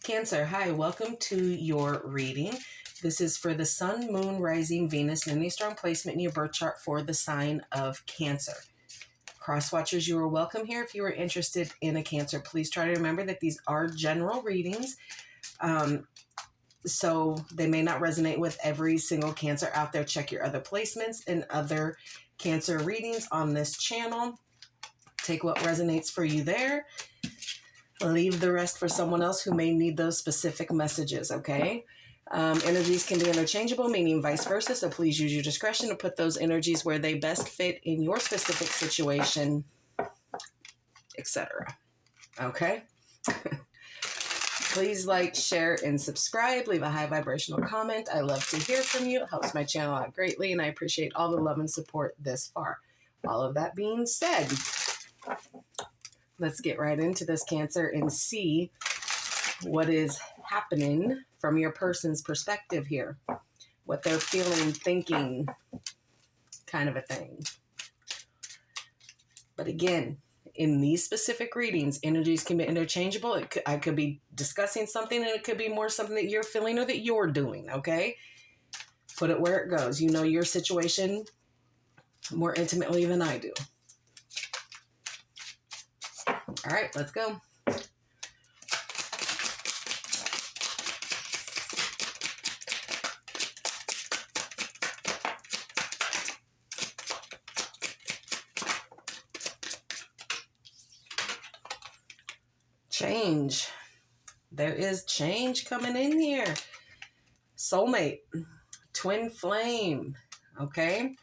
Cancer, hi, welcome to your reading. This is for the Sun, Moon, Rising, Venus, and any strong placement in your birth chart for the sign of Cancer. Crosswatchers, you are welcome here. If you are interested in a Cancer, please try to remember that these are general readings. So they may not resonate with every single Cancer out there. Check your other placements and other Cancer readings on this channel. Take what resonates for you there. Leave the rest for someone else who may need those specific messages, okay? Energies can be interchangeable, meaning vice versa, so please use your discretion to put those energies where they best fit in your specific situation, etc. Okay? Please like, share, and subscribe. Leave a high vibrational comment. I love to hear from you. It helps my channel out greatly, and I appreciate all the love and support this far. All of that being said, let's get right into this, Cancer, and see what is happening from your person's perspective here. What they're feeling, thinking, kind of a thing. But again, in these specific readings, energies can be interchangeable. I could be discussing something, and it could be more something that you're feeling or that you're doing, okay? Put it where it goes. You know your situation more intimately than I do. All right, let's go. Change. There is change coming in here. Soulmate, twin flame, okay?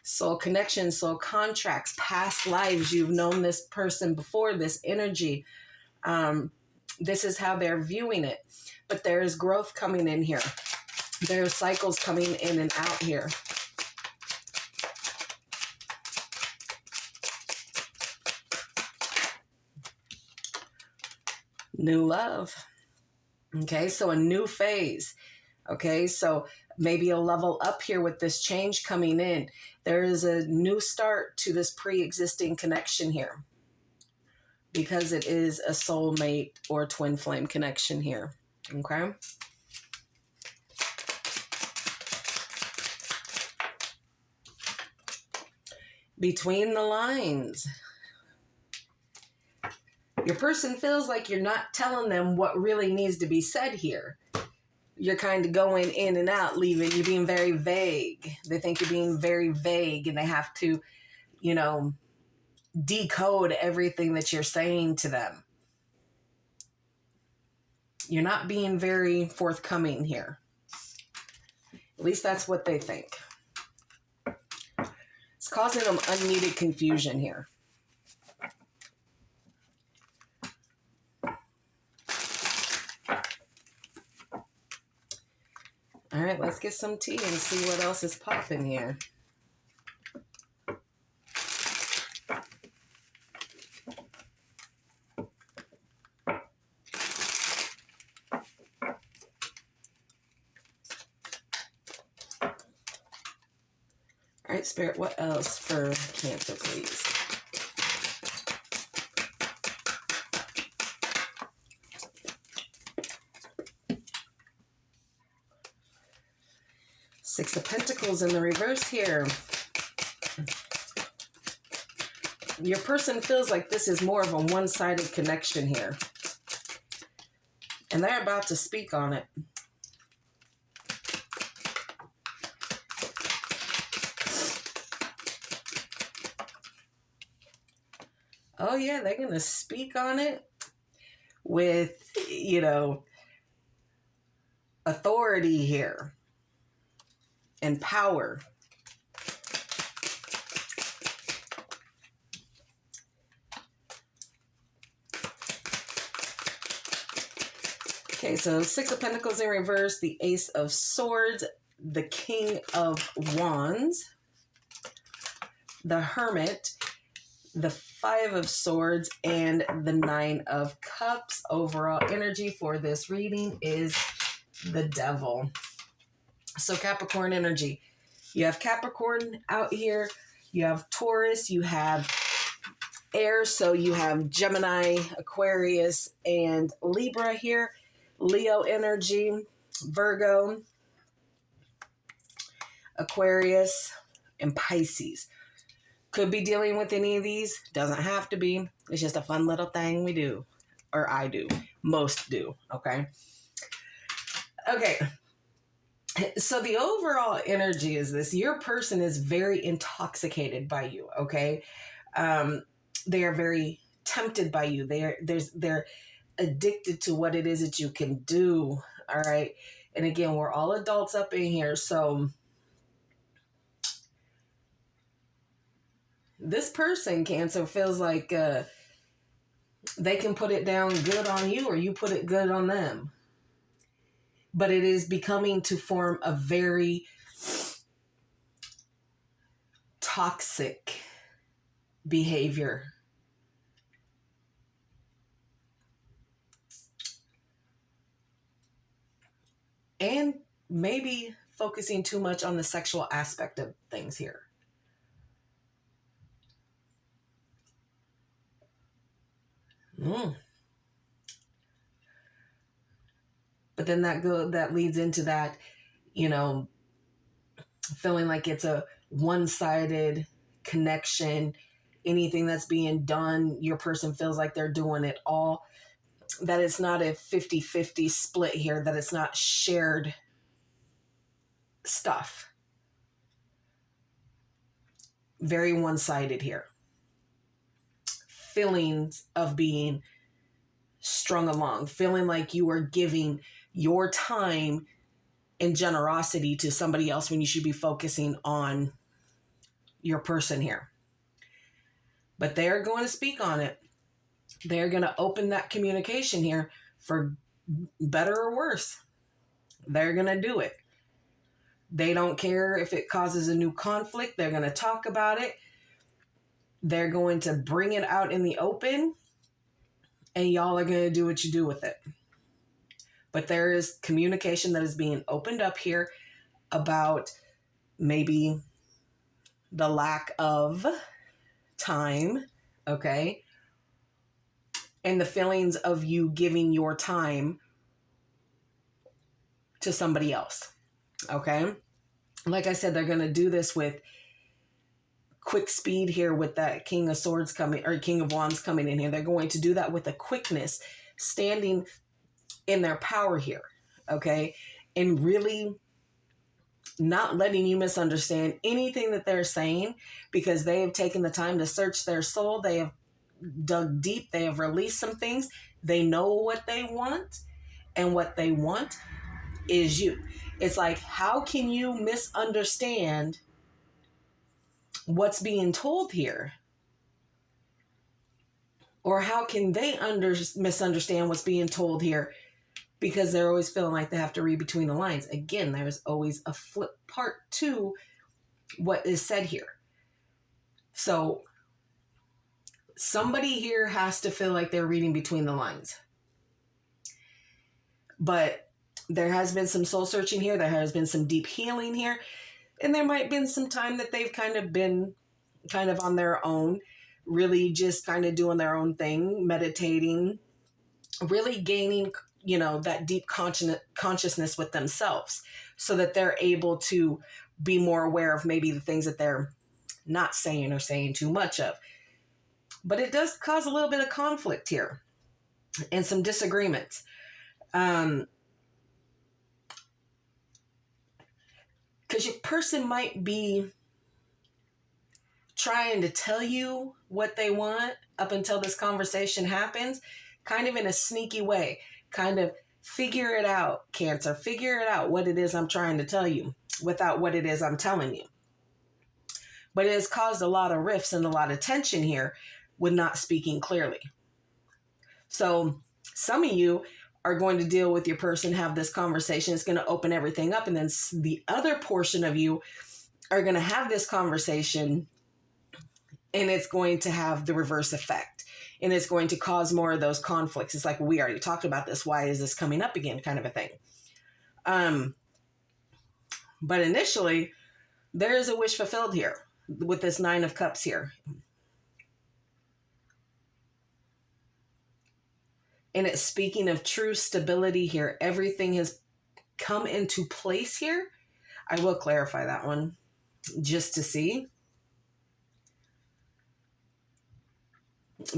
Soul connection, soul contracts, past lives. You've known this person before, this energy. This is how they're viewing it. But there is growth coming in here. There are cycles coming in and out here. New love. Okay, so a new phase. Okay, so maybe a level up here with this change coming in. There is a new start to this pre-existing connection here, because it is a soulmate or twin flame connection here. Okay. Between the lines. Your person feels like you're not telling them what really needs to be said here. You're kind of going in and out, leaving, you're being very vague. They think you're being very vague, and they have to, you know, decode everything that you're saying to them. You're not being very forthcoming here. At least that's what they think. It's causing them unneeded confusion here. All right, let's get some tea and see what else is popping here. All right, Spirit, what else for Cancer, please? Six of Pentacles in the reverse here. Your person feels like this is more of a one-sided connection here. And they're about to speak on it. Oh, yeah, they're going to speak on it with, you know, authority here and power. Okay, so Six of Pentacles in reverse, the Ace of Swords, the King of Wands, the Hermit, the Five of Swords, and the Nine of Cups. Overall energy for this reading is the Devil. So Capricorn energy. You have Capricorn out here. You have Taurus. You have air. So you have Gemini, Aquarius, and Libra here. Leo energy, Virgo, Aquarius, and Pisces. Could be dealing with any of these. Doesn't have to be. It's just a fun little thing we do. Or I do. Most do. Okay. Okay. So the overall energy is this. Your person is very intoxicated by you. Okay. They are very tempted by you. They're addicted to what it is that you can do. All right. And again, we're all adults up in here. So this person, Cancer, feels like they can put it down good on you or you put it good on them. But it is becoming to form a very toxic behavior. And maybe focusing too much on the sexual aspect of things here. But then that leads into that, feeling like it's a one-sided connection. Anything that's being done, your person feels like they're doing it all. That it's not a 50-50 split here, that it's not shared stuff. Very one-sided here. Feelings of being strung along, feeling like you are giving your time and generosity to somebody else when you should be focusing on your person here. But they're going to speak on it. They're going to open that communication here for better or worse. They're going to do it. They don't care if it causes a new conflict. They're going to talk about it. They're going to bring it out in the open, and y'all are going to do what you do with it. But there is communication that is being opened up here about maybe the lack of time, okay? And the feelings of you giving your time to somebody else, okay? Like I said, they're going to do this with quick speed here with that King of Swords coming, or King of Wands coming in here. They're going to do that with a quickness, standing in their power here, okay? And really not letting you misunderstand anything that they're saying, because they have taken the time to search their soul. They have dug deep. They have released some things. They know what they want, and what they want is you. It's like, how can you misunderstand what's being told here? Or how can they misunderstand what's being told here? Because they're always feeling like they have to read between the lines. Again, there's always a flip part to what is said here. So somebody here has to feel like they're reading between the lines. But there has been some soul searching here. There has been some deep healing here. And there might have been some time that they've kind of been on their own, really just kind of doing their own thing, meditating, really gaining, that deep consciousness with themselves, so that they're able to be more aware of maybe the things that they're not saying or saying too much of. But it does cause a little bit of conflict here and some disagreements. Because your person might be trying to tell you what they want up until this conversation happens, kind of in a sneaky way. Kind of figure it out, Cancer. Figure it out what it is I'm trying to tell you without what it is I'm telling you. But it has caused a lot of rifts and a lot of tension here with not speaking clearly. So some of you are going to deal with your person, have this conversation. It's going to open everything up. And then the other portion of you are going to have this conversation, and it's going to have the reverse effect. And it's going to cause more of those conflicts. It's like, we already talked about this. Why is this coming up again? Kind of a thing. But initially, there is a wish fulfilled here with this 9 of Cups here. And it's speaking of true stability here. Everything has come into place here. I will clarify that one just to see.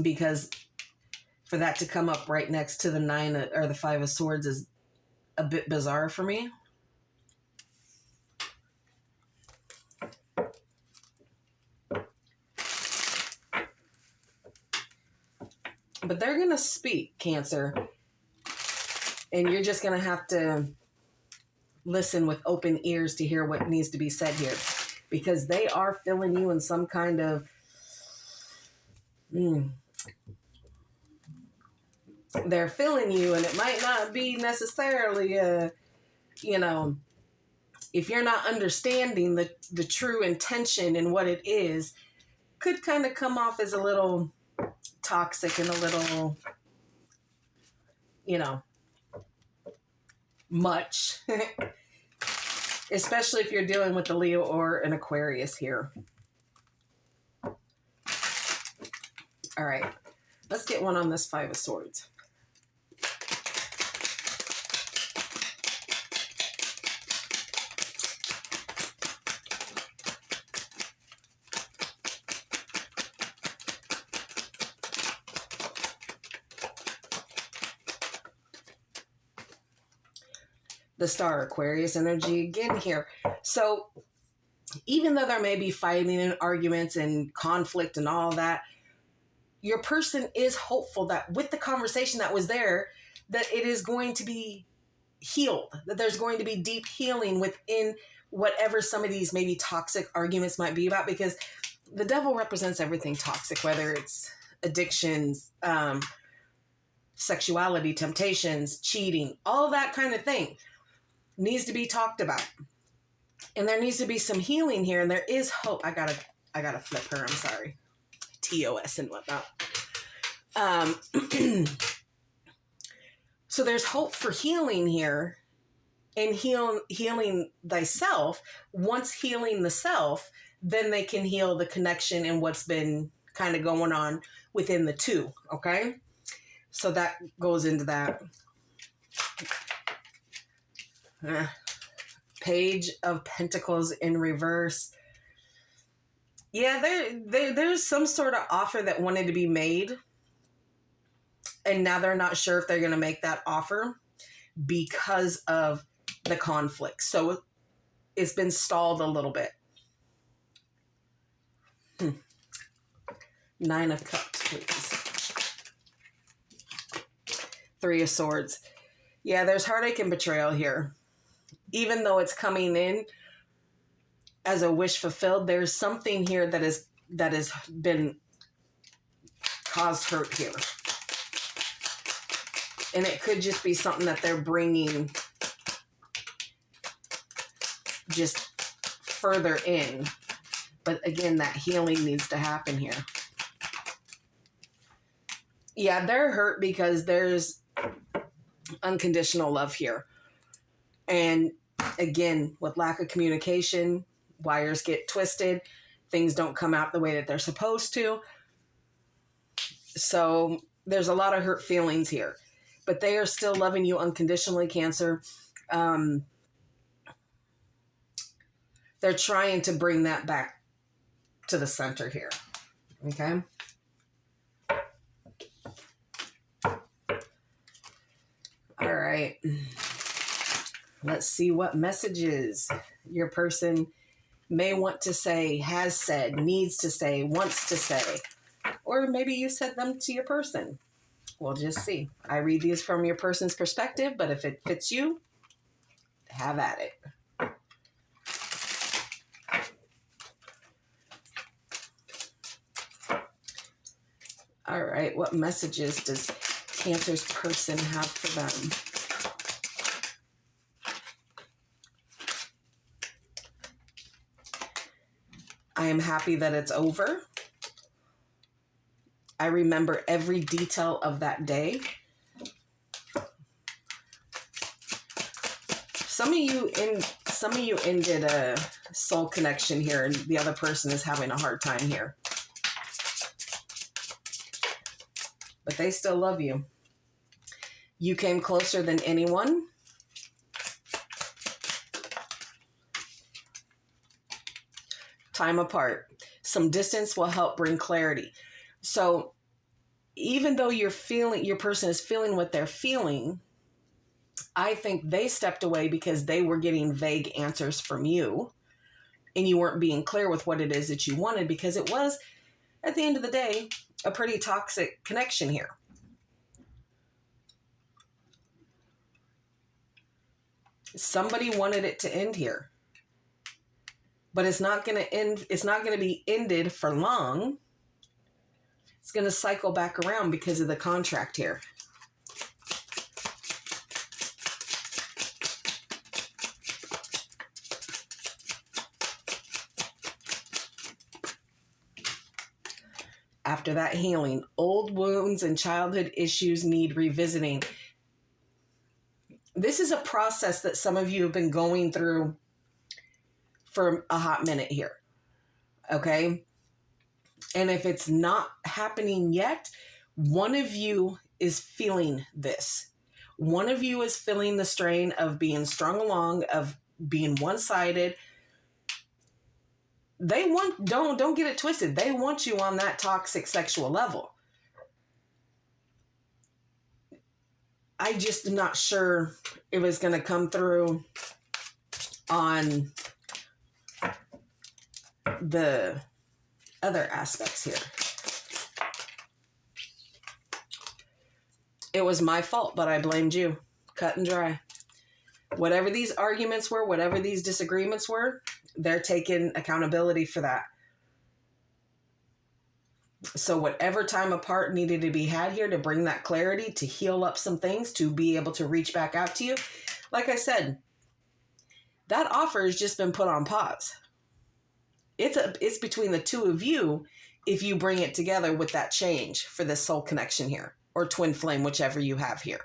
Because for that to come up right next to the 9 or the 5 of Swords is a bit bizarre for me. But they're going to speak, Cancer. And you're just going to have to listen with open ears to hear what needs to be said here. Because they are filling you in some kind of... They're filling you, and it might not be necessarily, if you're not understanding the true intention and what it is, could kind of come off as a little toxic and a little, much. Especially if you're dealing with a Leo or an Aquarius here. All right. Let's get one on this 5 of Swords. The Star, Aquarius energy again here. So even though there may be fighting and arguments and conflict and all that, your person is hopeful that with the conversation that was there, that it is going to be healed, that there's going to be deep healing within whatever some of these maybe toxic arguments might be about, because the devil represents everything toxic, whether it's addictions, sexuality, temptations, cheating, all that kind of thing needs to be talked about. And there needs to be some healing here, and there is hope. I gotta flip her, I'm sorry. TOS and whatnot. So there's hope for healing here, and healing thyself. Once healing the self, then they can heal the connection and what's been kind of going on within the two, okay? So that goes into that. Page of Pentacles in reverse. Yeah, there's some sort of offer that wanted to be made, and now they're not sure if they're going to make that offer because of the conflict. So it's been stalled a little bit. 9 of Cups, please. 3 of Swords. Yeah, there's heartache and betrayal here. Even though it's coming in as a wish fulfilled, there's something here that has been caused hurt here. And it could just be something that they're bringing just further in. But again, that healing needs to happen here. Yeah, they're hurt because there's unconditional love here. And again, with lack of communication, wires get twisted. Things don't come out the way that they're supposed to. So there's a lot of hurt feelings here. But they are still loving you unconditionally, Cancer. They're trying to bring that back to the center here. Okay? All right. Let's see what messages your person may want to say, has said, needs to say, wants to say. Or maybe you said them to your person. We'll just see. I read these from your person's perspective, but if it fits you, have at it. All right, what messages does Cancer's person have for them? I am happy that it's over. I remember every detail of that day. Some of you ended a soul connection here, and the other person is having a hard time here. But they still love you. You came closer than anyone. Time apart. Some distance will help bring clarity. So even though your person is feeling what they're feeling, I think they stepped away because they were getting vague answers from you and you weren't being clear with what it is that you wanted, because it was, at the end of the day, a pretty toxic connection here. Somebody wanted it to end here, but it's not going to end. It's not going to be ended for long. It's going to cycle back around because of the contract here. After that healing, old wounds and childhood issues need revisiting. This is a process that some of you have been going through for a hot minute here. Okay? And if it's not happening yet, one of you is feeling this. One of you is feeling the strain of being strung along, of being one-sided. They want, don't get it twisted. They want you on that toxic sexual level. I just am not sure it was going to come through on the other aspects here. It was my fault, but I blamed you. Cut and dry. Whatever these arguments were, whatever these disagreements were, they're taking accountability for that. So whatever time apart needed to be had here to bring that clarity, to heal up some things, to be able to reach back out to you, like I said, that offer has just been put on pause. It's between the two of you if you bring it together with that change for this soul connection here, or twin flame, whichever you have here.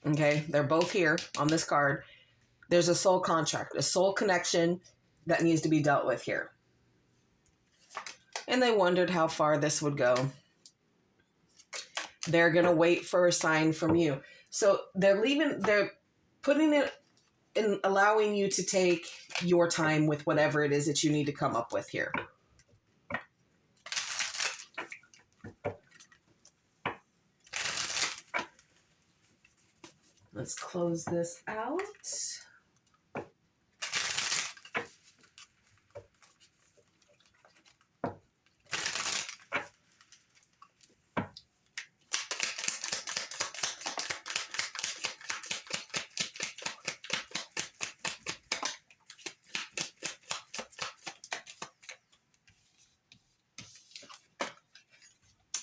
Okay, they're both here on this card. There's a soul contract, a soul connection that needs to be dealt with here. And they wondered how far this would go. They're going to wait for a sign from you. So they're putting it in, allowing you to take your time with whatever it is that you need to come up with here. Let's close this out.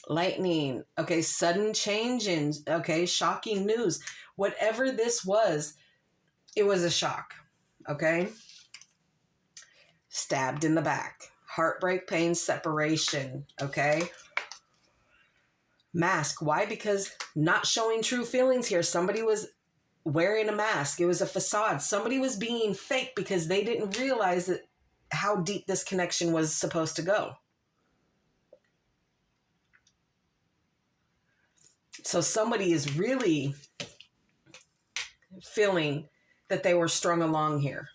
Lightning. Okay, sudden change in, okay, shocking news. Whatever this was, it was a shock, okay? Stabbed in the back. Heartbreak, pain, separation, okay? Mask. Why? Because not showing true feelings here. Somebody was wearing a mask. It was a facade. Somebody was being fake because they didn't realize that how deep this connection was supposed to go. So somebody is really feeling that they were strung along here.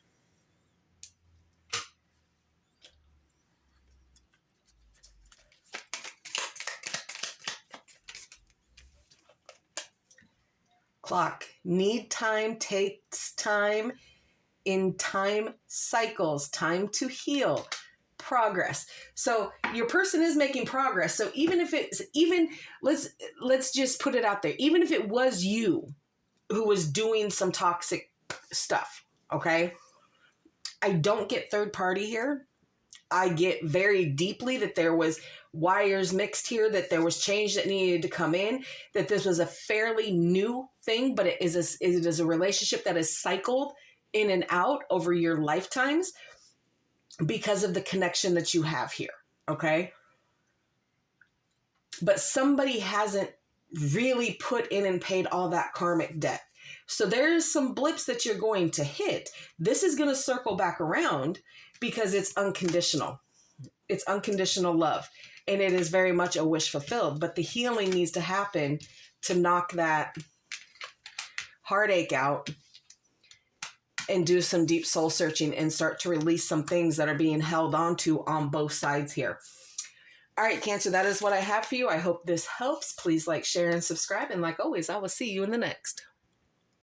Clock. Need time, takes time, in time cycles, time to heal. Progress. So your person is making progress. So even if it's, let's just put it out there. Even if it was you who was doing some toxic stuff, okay? I don't get third party here. I get very deeply that there was wires mixed here, that there was change that needed to come in, that this was a fairly new thing, but it is a relationship that is cycled in and out over your lifetimes because of the connection that you have here, okay? But somebody hasn't really put in and paid all that karmic debt. So there's some blips that you're going to hit. This is going to circle back around because it's unconditional. It's unconditional love. And it is very much a wish fulfilled. But the healing needs to happen to knock that heartache out and do some deep soul searching and start to release some things that are being held on to on both sides here. All right, Cancer, that is what I have for you. I hope this helps. Please like, share, and subscribe. And like always, I will see you in the next.